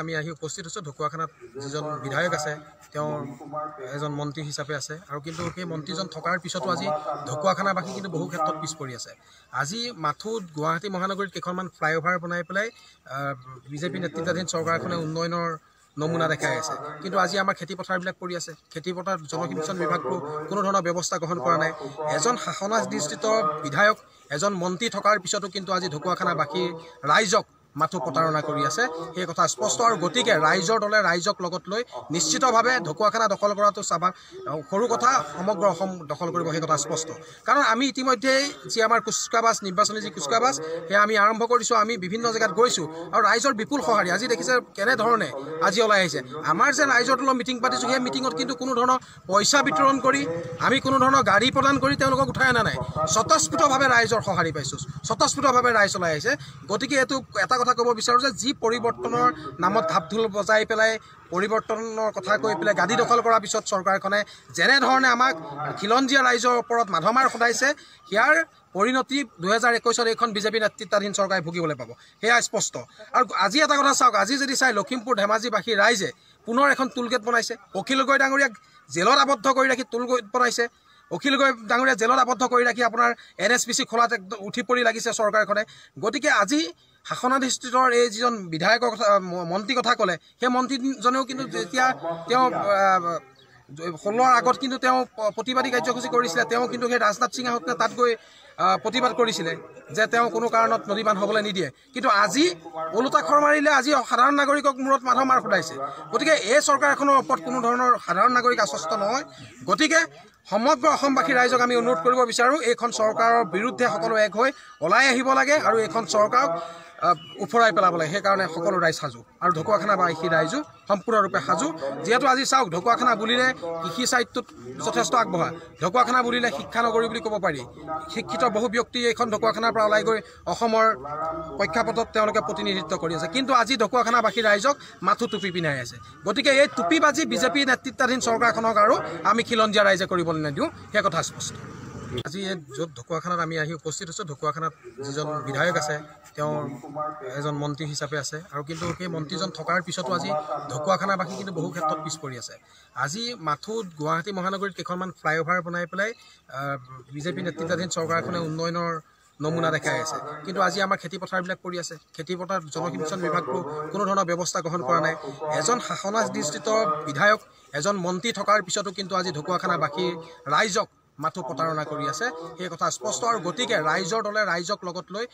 আমি আহি উপস্থিত হৈছোঁ ঢকুৱাখানাত যিজন বিধায়ক আছে তেওঁ এজন মন্ত্ৰী হিচাপে আছে আৰু কিন্তু সেই মন্ত্ৰীজন থকাৰ পিছতো আজি ঢকুৱাখানাবাসী কিন্তু বহু ক্ষেত্ৰত পিছ পৰি আছে। আজি মাথোত গুৱাহাটী মহানগৰীত কেইখনমান ফ্লাইঅভাৰ বনাই পেলাই বিজেপি নেতৃত্বাধীন চৰকাৰখনে উন্নয়নৰ নমুনা দেখাই আছে, কিন্তু আজি আমাৰ খেতিপথাৰবিলাক পৰি আছে। খেতিপথাৰ জলসিঞ্চন বিভাগটো কোনো ধৰণৰ ব্যৱস্থা গ্ৰহণ কৰা নাই। এজন শাসনাধিষ্ঠিত বিধায়ক এজন মন্ত্ৰী থকাৰ পিছতো কিন্তু আজি ঢকুৱাখানাবাসীৰ ৰাইজক মাথো প্ৰতাৰণা কৰি আছে, সেই কথা স্পষ্ট। আৰু গতিকে ৰাইজৰ দলে ৰাইজক লগত লৈ নিশ্চিতভাৱে ঢকুৱাখানা দখল কৰাটো সৰু কথা, সমগ্ৰ অসম দখল কৰিব সেই কথা স্পষ্ট। কাৰণ আমি ইতিমধ্যেই যি আমাৰ কুচকাৱাজ নিৰ্বাচনী যি কুচকাৱাজ সেয়া আমি আৰম্ভ কৰিছোঁ। আমি বিভিন্ন জেগাত গৈছোঁ আৰু ৰাইজৰ বিপুল সঁহাৰি আজি দেখিছে কেনেধৰণে আজি ওলাই আহিছে। আমাৰ যে ৰাইজৰ দলৰ মিটিং পাতিছোঁ, সেই মিটিঙত কিন্তু কোনো ধৰণৰ পইচা বিতৰণ কৰি আমি কোনো ধৰণৰ গাড়ী প্ৰদান কৰি তেওঁলোকক উঠাই অনা নাই। স্বতঃস্ফূৰ্তভাৱে ৰাইজৰ সঁহাৰি পাইছোঁ, স্বতঃস্ফূৰ্তভাৱে ৰাইজ ওলাই আহিছে। গতিকে এইটো এটা কথা ক'ব বিচাৰোঁ যে যি পৰিৱৰ্তনৰ নামত ঢাপ ঢোল বজাই পেলাই পৰিৱৰ্তনৰ কথা কৈ পেলাই গাদী দখল কৰাৰ পিছত চৰকাৰখনে যেনেধৰণে আমাক খিলঞ্জীয়া ৰাইজৰ ওপৰত মাধমাৰ সদাইছে, ইয়াৰ পৰিণতি 2021 এইখন বিজেপি নেতৃত্বাধীন চৰকাৰে ভুগিবলৈ পাব, সেয়া স্পষ্ট। আৰু আজি এটা কথা চাওক, আজি যদি চাই লখিমপুৰ ধেমাজিবাসী ৰাইজে পুনৰ এখন টুলগেট বনাইছে। অখিল গগৈ ডাঙৰীয়াক জেলত আবদ্ধ কৰি ৰাখি টুলগেট বনাইছে। অখিল গগৈ ডাঙৰীয়া জেলত আবদ্ধ কৰি ৰাখি আপোনাৰ NSPC খোলাত একদম উঠি পৰি লাগিছে চৰকাৰখনে। গতিকে আজি শাসনাধিষ্ঠিতৰ এই যিজন বিধায়কৰ কথা মন্ত্ৰীৰ কথা ক'লে, সেই মন্ত্ৰীজনেও কিন্তু যেতিয়া তেওঁ 16ৰ আগত কিন্তু তেওঁ প্ৰতিবাদী কাৰ্যসূচী কৰিছিলে, তেওঁ কিন্তু সেই ৰাজনাথ সিং আহোঁতে তাত গৈ প্ৰতিবাদ কৰিছিলে যে তেওঁ কোনো কাৰণত নদী বান্ধ হ'বলৈ নিদিয়ে। কিন্তু আজি ওলোটা খৰ মাৰিলে, আজি সাধাৰণ নাগৰিকক মূৰত মাধমাৰ সদাইছে। গতিকে এই চৰকাৰখনৰ ওপৰত কোনো ধৰণৰ সাধাৰণ নাগৰিক আশ্বস্ত নহয়। গতিকে সমগ্ৰ অসমবাসী ৰাইজক আমি অনুৰোধ কৰিব বিচাৰোঁ, এইখন চৰকাৰৰ বিৰুদ্ধে সকলো এক হৈ ওলাই আহিব লাগে আৰু এইখন চৰকাৰক উফৰাই পেলাব লাগে। সেইকাৰণে সকলো ৰাইজ সাজু আৰু ঢকুৱাখানাবাসী ৰাইজো সম্পূৰ্ণৰূপে সাজু। যিহেতু আজি চাওক, ঢকুৱাখানা বুলিলে কৃষি চাইটটোত যথেষ্ট আগবঢ়া। ঢকুৱাখানা বুলিলে শিক্ষা নগৰী বুলি ক'ব পাৰি। শিক্ষিত বহু ব্যক্তি এইখন ঢকুৱাখানাৰ পৰা ওলাই গৈ অসমৰ প্ৰেক্ষাপটত তেওঁলোকে প্ৰতিনিধিত্ব কৰি আছে, কিন্তু আজি ঢকুৱাখানাবাসী ৰাইজক মাথো টুপি পিন্ধাই আছে। গতিকে এই টুপিবাজি বিজেপি নেতৃত্বাধীন চৰকাৰখনক আৰু আমি খিলঞ্জীয়া ৰাইজে কৰিবলৈ নিদিওঁ, সেই কথা স্পষ্ট। আজি য'ত ঢকুৱাখানাত আমি আহি উপস্থিত হৈছোঁ, ঢকুৱাখানাত যিজন বিধায়ক আছে তেওঁ এজন মন্ত্ৰী হিচাপে আছে আৰু কিন্তু সেই মন্ত্ৰীজন থকাৰ পিছতো আজি ঢকুৱাখানাবাসী কিন্তু বহু ক্ষেত্ৰত পিছ পৰি আছে। আজি মাথোত গুৱাহাটী মহানগৰীত কেইখনমান ফ্লাইঅভাৰ বনাই পেলাই বিজেপি নেতৃত্বাধীন চৰকাৰখনে উন্নয়নৰ নমুনা দেখাই আছে, কিন্তু আজি আমাৰ খেতিপথাৰবিলাক পৰি আছে। খেতিপথাৰ জলসিঞ্চন বিভাগটো কোনো ধৰণৰ ব্যৱস্থা গ্ৰহণ কৰা নাই। এজন শাসনাধিষ্ঠিত বিধায়ক এজন মন্ত্ৰী থকাৰ পিছতো কিন্তু আজি ঢকুৱাখানাবাসীৰ ৰাইজক মাথো প্ৰতাৰণা কৰি আছে, সেই কথা স্পষ্ট। আৰু গতিকে ৰাইজৰ দলে ৰাইজক লগত লৈ